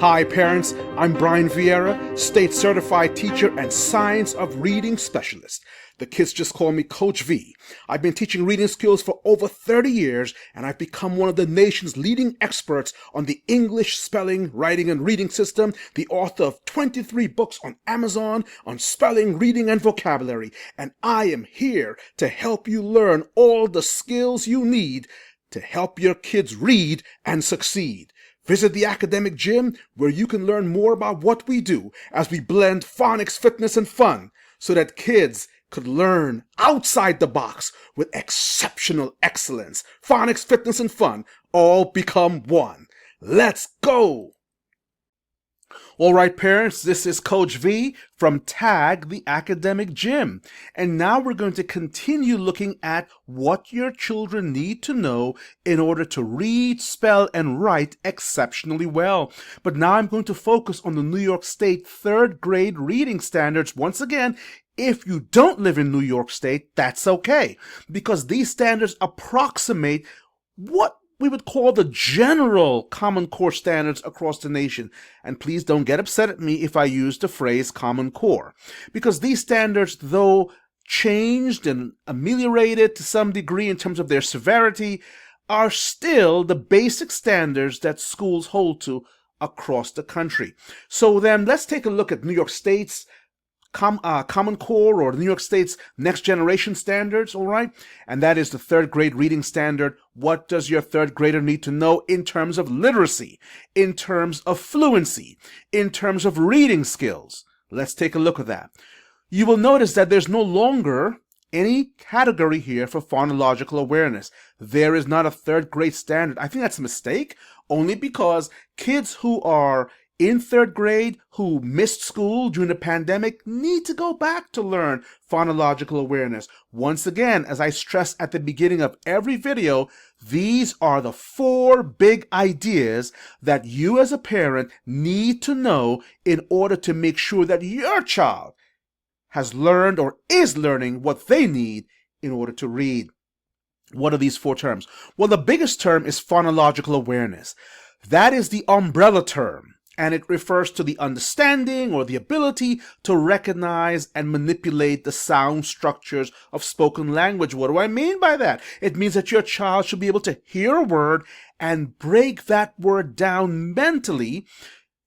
Hi parents, I'm Brian Vieira, state certified teacher and science of reading specialist. The kids just call me Coach V. I've been teaching reading skills for over 30 years and I've become one of the nation's leading experts on the English spelling, writing, and reading system, the author of 23 books on Amazon on spelling, reading, and vocabulary. And I am here to help you learn all the skills you need to help your kids read and succeed. Visit the academic gym where you can learn more about what we do as we blend phonics, fitness, and fun so that kids could learn outside the box with exceptional excellence. Phonics, fitness, and fun all become one. Let's go! All right, parents, this is Coach V from T.A.G, the academic gym. And now we're going to continue looking at what your children need to know in order to read, spell, and write exceptionally well. But now I'm going to focus on the New York State third grade reading standards. Once again, if you don't live in New York State, that's okay, because these standards approximate what we would call the general Common Core standards across the nation. And please don't get upset at me if I use the phrase Common Core, because these standards, though changed and ameliorated to some degree in terms of their severity, are still the basic standards that schools hold to across the country. So then let's take a look at New York State's Common Core, or New York State's Next Generation Standards, all right? And that is the third grade reading standard. What does your third grader need to know in terms of literacy, in terms of fluency, in terms of reading skills? Let's take a look at that. You will notice that there's no longer any category here for phonological awareness. There is not a third grade standard. I think that's a mistake, only because kids who are in third grade who missed school during the pandemic need to go back to learn phonological awareness. Once again, as I stress at the beginning of every video, these are the 4 big ideas that you as a parent need to know in order to make sure that your child has learned or is learning what they need in order to read. What are these 4 terms? Well, the biggest term is phonological awareness. That is the umbrella term, and it refers to the understanding or the ability to recognize and manipulate the sound structures of spoken language. What do I mean by that? It means that your child should be able to hear a word and break that word down mentally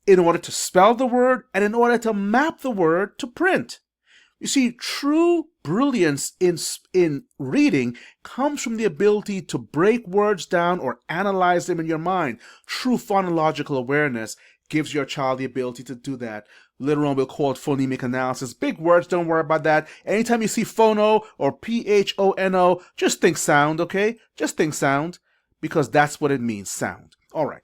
in order to spell the word and in order to map the word to print. You see, true brilliance in reading comes from the ability to break words down or analyze them in your mind. True phonological awareness gives your child the ability to do that. Later on, we'll call it phonemic analysis. Big words, don't worry about that. Anytime you see phono or phono, just think sound, okay? Just think sound, because that's what it means, sound. All right.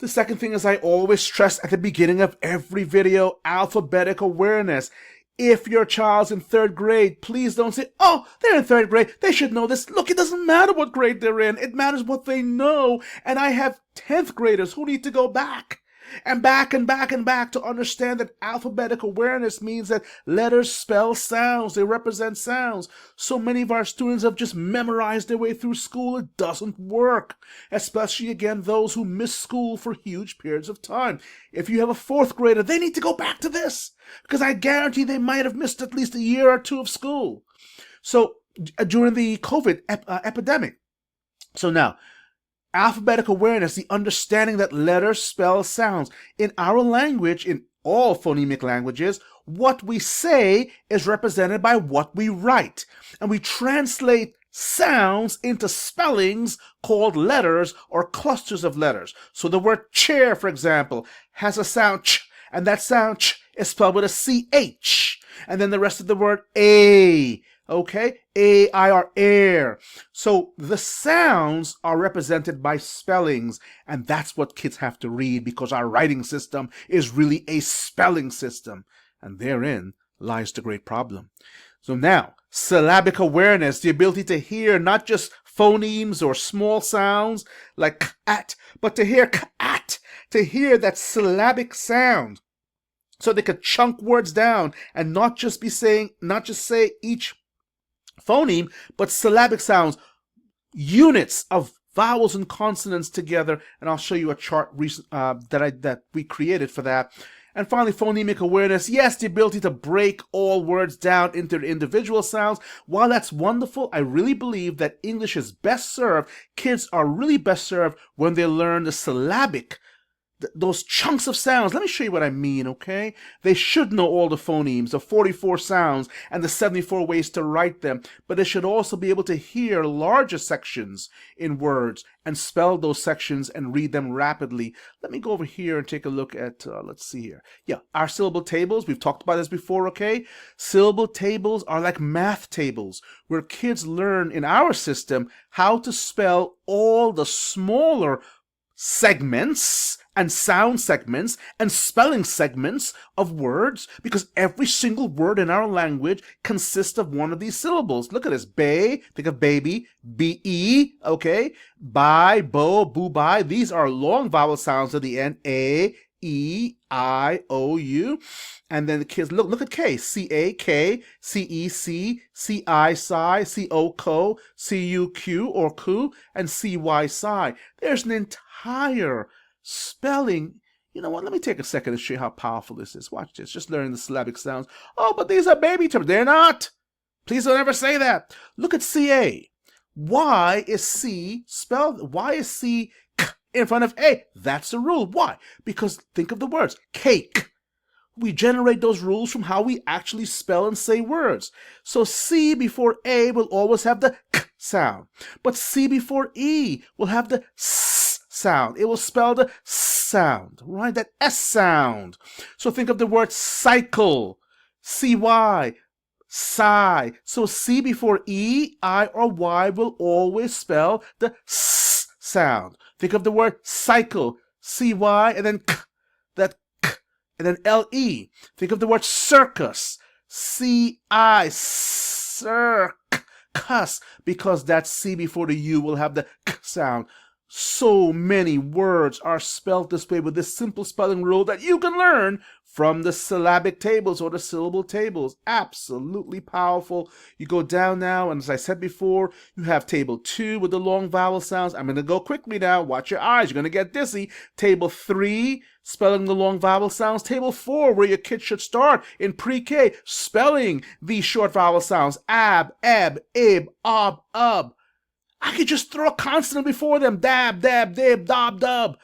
The second thing is I always stress at the beginning of every video, alphabetic awareness. If your child's in third grade, please don't say, oh, they're in third grade, they should know this. Look, it doesn't matter what grade they're in. It matters what they know. And I have 10th graders who need to go back and back and back and back to understand that alphabetic awareness means that letters spell sounds. They represent sounds. So many of our students have just memorized their way through school. It doesn't work, especially, again, those who miss school for huge periods of time. If you have a 4th grader, they need to go back to this, because I guarantee they might have missed at least a year or 2 of school. So during the COVID epidemic. So now, alphabetic awareness, the understanding that letters spell sounds. In our language, in all phonemic languages, what we say is represented by what we write. And we translate sounds into spellings called letters or clusters of letters. So the word chair, for example, has a sound ch, and that sound ch is spelled with a ch. And then the rest of the word a. Okay, A-I-R, air. So the sounds are represented by spellings, and that's what kids have to read, because our writing system is really a spelling system, and therein lies the great problem. So now, syllabic awareness, the ability to hear not just phonemes or small sounds like k-at, but to hear k-at, to hear that syllabic sound, so they could chunk words down and not just say each phoneme, but syllabic sounds, units of vowels and consonants together, and I'll show you a chart that we created for that. And finally, phonemic awareness. Yes, the ability to break all words down into individual sounds. While that's wonderful, I really believe that English is best served, kids are really best served when they learn the syllabic, those chunks of sounds. Let me show you what I mean, okay? They should know all the phonemes, the 44 sounds, and the 74 ways to write them, but they should also be able to hear larger sections in words and spell those sections and read them rapidly. Let me go over here and take a look at, let's see here. Yeah, our syllable tables, we've talked about this before, okay? Syllable tables are like math tables, where kids learn in our system how to spell all the smaller segments and sound segments and spelling segments of words, because every single word in our language consists of one of these syllables. Look at this. Bay, think of baby, B-E, okay? Bye, bo, boo, bye. These are long vowel sounds at the end. A, E, I, O, U. And then the kids, look at K. C-A-K, C-E-C, C-I, Psy, C-O, Co, C-U-Q, or Ku, and C-Y, Psy. There's an entire spelling. You know what? Let me take a second to show you how powerful this is. Watch this. Just learning the syllabic sounds. Oh, but these are baby terms. They're not. Please don't ever say that. Look at C-A. Why is C spelled? Why is C in front of A? That's the rule. Why? Because think of the words. Cake. We generate those rules from how we actually spell and say words. So C before A will always have the K sound. But C before E will have the S sound. It will spell the S sound, right? That S sound. So think of the word cycle. C-Y. Sigh. So C before E, I, or Y will always spell the S sound. Think of the word cycle. C-Y and then K. That K. And then L-E. Think of the word circus. C-I. Circus. Because that C before the U will have the K sound. So many words are spelled this way with this simple spelling rule that you can learn from the syllabic tables or the syllable tables. Absolutely powerful. You go down now, and as I said before, you have table 2 with the long vowel sounds. I'm going to go quickly now. Watch your eyes. You're going to get dizzy. Table 3, spelling the long vowel sounds. Table 4, where your kids should start in pre-K, spelling these short vowel sounds. Ab, eb, ib, ob, ub. I could just throw a consonant before them. Dab, dab, dib, dob, dub.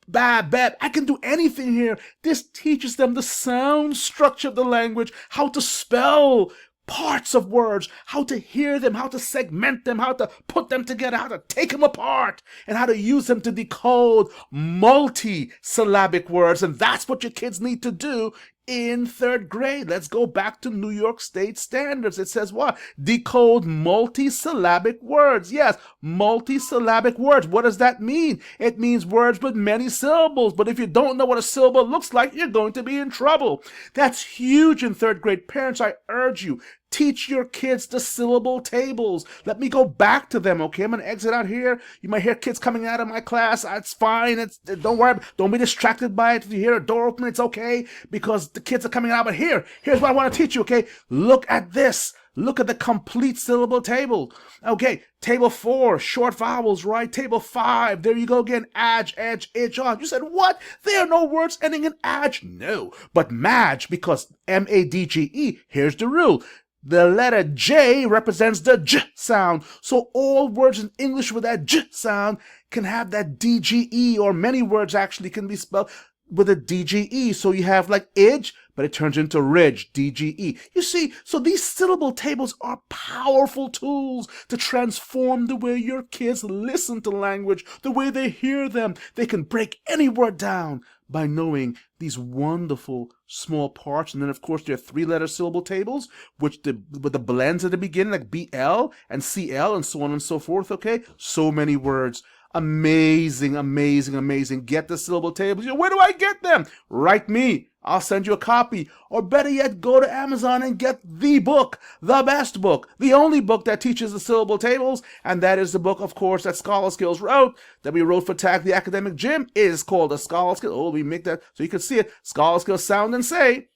Bab, bab. I can do anything here. This teaches them the sound structure of the language, how to spell parts of words, how to hear them, how to segment them, how to put them together, how to take them apart, and how to use them to decode multi-syllabic words. And that's what your kids need to do in 3rd grade. Let's go back to New York State standards. It says what? Decode multi-syllabic words. Yes, multi-syllabic words. What does that mean? It means words with many syllables. But if you don't know what a syllable looks like, you're going to be in trouble. That's huge in 3rd grade. Parents, I urge you, teach your kids the syllable tables. Let me go back to them, okay? I'm going to exit out here. You might hear kids coming out of my class. It's fine. Don't worry. Don't be distracted by it. If you hear a door open, it's okay, because the kids are coming out. But here's what I want to teach you, okay? Look at this. Look at the complete syllable table. Okay, table 4, short vowels, right? Table 5, there you go again. Adge, edge, itch, on. You said, what? There are no words ending in adge. No, but madge, because M-A-D-G-E. Here's the rule. The letter J represents the J sound. So all words in English with that J sound can have that D-G-E, or many words actually can be spelled with a D-G-E. So you have like idge, but it turns into ridge, D-G-E. You see, so these syllable tables are powerful tools to transform the way your kids listen to language, the way they hear them. They can break any word down by knowing these wonderful small parts. And then, of course, there are 3-letter syllable tables, with the blends at the beginning, like BL and CL and so on and so forth, okay? So many words. Amazing, amazing, amazing. Get the syllable tables. Where do I get them? Write me. I'll send you a copy. Or better yet, go to Amazon and get the book, the best book, the only book that teaches the syllable tables. And that is the book, of course, that Scholar Skills wrote, that we wrote for T.A.G, the academic gym, is called a Scholar Skills. Oh, we make that so you can see it. Scholar Skills Sound and Say.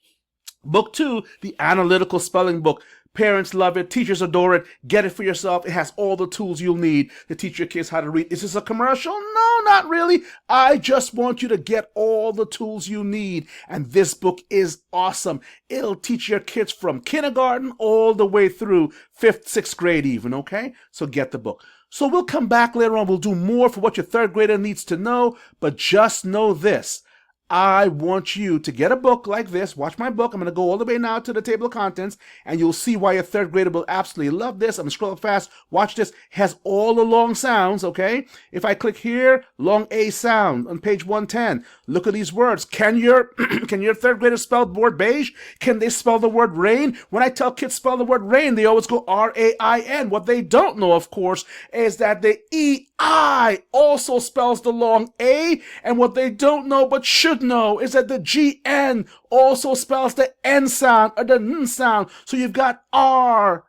Book 2, the analytical spelling book. Parents love it. Teachers adore it. Get it for yourself. It has all the tools you'll need to teach your kids how to read. Is this a commercial? No, not really. I just want you to get all the tools you need. And this book is awesome. It'll teach your kids from kindergarten all the way through 5th, 6th grade even, okay? So get the book. So we'll come back later on. We'll do more for what your 3rd grader needs to know. But just know this. I want you to get a book like this. Watch my book. I'm going to go all the way now to the table of contents, and you'll see why your 3rd grader will absolutely love this. I'm going to scroll fast. Watch this. It has all the long sounds, okay? If I click here, long A sound on page 110. Look at these words. Can your can your 3rd grader spell the word beige? Can they spell the word rain? When I tell kids spell the word rain, they always go R-A-I-N. What they don't know, of course, is that the E-I also spells the long A, and what they don't know but should know is that the G-N also spells the N sound or the N sound. So you've got R,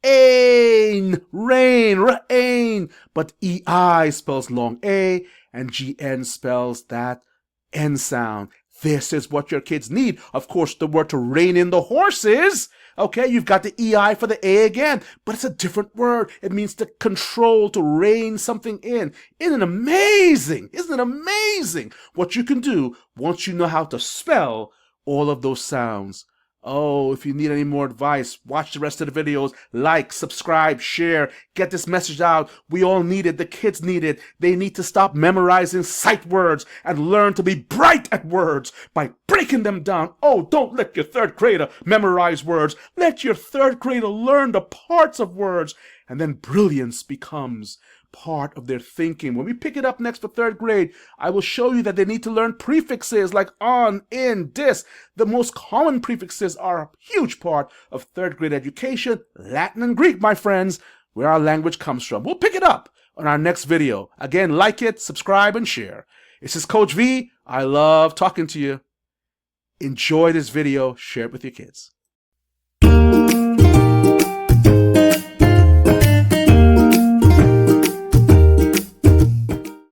ain, rain, rain, but E-I spells long A and G-N spells that N sound. This is what your kids need. Of course, the word to rein in the horses. Okay, you've got the EI for the A again, but it's a different word. It means to control, to rein something in. Isn't it amazing? Isn't it amazing what you can do once you know how to spell all of those sounds? Oh, if you need any more advice, watch the rest of the videos. Like, subscribe, share, get this message out. We all need it. The kids need it. They need to stop memorizing sight words and learn to be bright at words by breaking them down. Oh, don't let your 3rd grader memorize words. Let your 3rd grader learn the parts of words, and then brilliance becomes part of their thinking. When we pick it up next for 3rd grade, I will show you that they need to learn prefixes like on, in, dis. The most common prefixes are a huge part of 3rd grade education. Latin and Greek, my friends, where our language comes from. We'll pick it up on our next video. Again, like it, subscribe, and share. This is Coach V. I love talking to you. Enjoy this video. Share it with your kids.